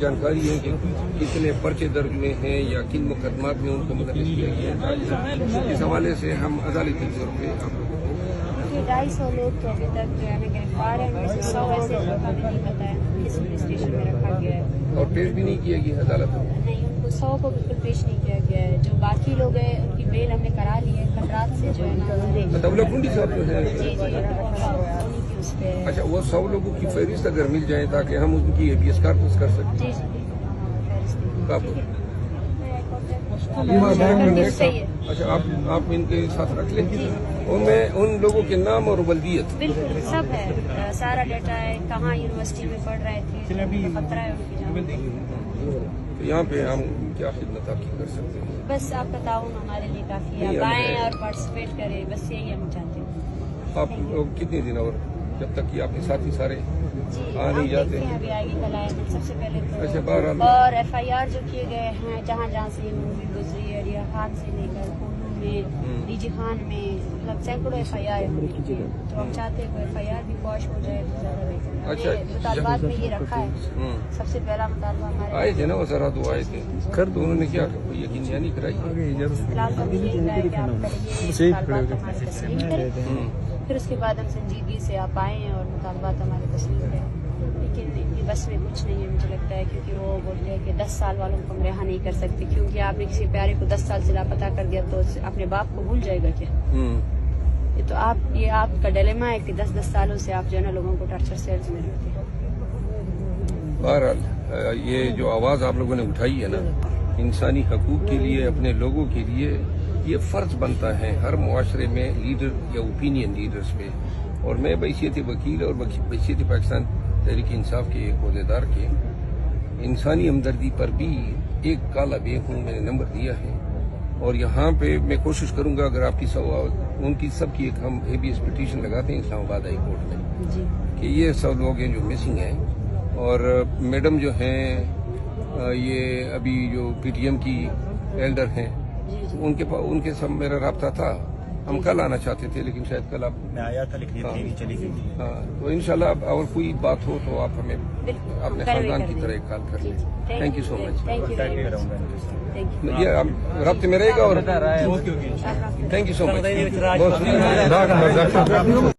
जानकारी है कि कितने पर्चे दर्ज हुए हैं या किन मुकदमात में उनको मुलविस किया गया है। इस हवाले से हम अदालती तौर पे आप लोगों को 250 लोग तो अभी तक जो है गिरफ्तार हैं, 100 ऐसे लोग का भी नहीं पता है किस पुलिस स्टेशन में रखा गया है और पेश भी नहीं किया गया अदालत में। नहीं, उनको 100 को बिल्कुल पेश नहीं किया गया है। जो बाकी लोग हैं उनकी बेल हमने करा ली है, कल रात से जो है ना दौलतकुंडी साहब जो है जी उन्हीं की उस पे अच्छा, वो 100 लोगों की फहरिस्त अगर मिल जाए ताकि हम उनकी हेबियस कार्पस कर सकें। जी कब? सही है। अच्छा, आप इनके साथ रख लें। उनमें उन लोगों के नाम और वल्दियत बिल्कुल सब है, सारा डेटा है, कहाँ यूनिवर्सिटी में पढ़ रहे थे, खतरा है उनकी जान। तो यहाँ पे हम क्या खिदमत आपकी कर सकते हैं? बस आपका ताउन हमारे लिए काफी है, आप आएँ और पार्टिसिपेट करें, बस यही हम चाहते हैं। आप लोग कितने दिन और जब तक कि आपके साथी सारे जी आ आप नहीं जाते देखते हैं अभी आगे कल आए हैं सबसे पहले अच्छा, तो बहरहाल और FIR जो किए गए हैं जहाँ जहाँ से ये मूवी गुजरी है, रिया खान से लेकर कोनू में, डीजी खान में, मतलब सैकड़ों FIR है। तो हम चाहते हैं कोई FIR भी पॉश हो जाए तो ज्यादा बेहतर। अच्छा, मुतालबात में ये रखा है, सबसे पहला मुतालबा हमारे आए थे ना वो जरा तो आए थे कर तो उन्होंने क्या कोई यकीन नहीं कराई। फिलहाल तो अभी यही है कि आप पहले ये मुतालबात हमारे तस्लीम करें, फिर उसके बाद हम संजीदगी से आप आएँ और मुतालबात हमारे तस्लीम करें। लेकिन इनकी बस में कुछ नहीं है मुझे लगता है, क्योंकि वो बोलते हैं कि 10 साल वालों को हम रिहा नहीं कर सकते, क्योंकि आपने किसी प्यारे को 10 साल से लापता कर दिया तो अपने बाप को भूल जाएगा क्या? ये तो ये आपका डिलेमा है कि 10-10 सालों से आप जो है ना लोगों को टॉर्चर सेल्स में रखते हैं। बहरहाल ये जो आवाज़ आप लोगों ने उठाई है ना इंसानी हकूक के लिए, अपने लोगों के लिए, ये फ़र्ज बनता है हर मुआशरे में लीडर या ओपिनियन लीडर्स पे। और मैं बहैसियत वकील और बहैसियत पाकिस्तान तहरीक इंसाफ के एक अहदेदार के इंसानी हमदर्दी पर भी एक काला बेग हूँ, मैंने नंबर दिया है। और यहाँ पे मैं कोशिश करूँगा अगर आपकी उनकी सबकी एक हम हेबियस पिटीशन लगाते हैं इस्लामाबाद हाई कोर्ट में कि ये सब लोग हैं जो मिसिंग हैं। और मैडम जो हैं ये अभी जो PTM की एल्डर हैं उनके सब मेरा रब्ता था। हम कल आना चाहते थे लेकिन शायद कल आप मैं आया था लेकिन ट्रेन चली गई थी। हाँ, तो इंशाल्लाह और कोई बात हो तो आप हमें अपने खानदान की तरह कॉल कर लें। Thank you so much. ये रब्ते में रहेगा और थैंक यू सो मच।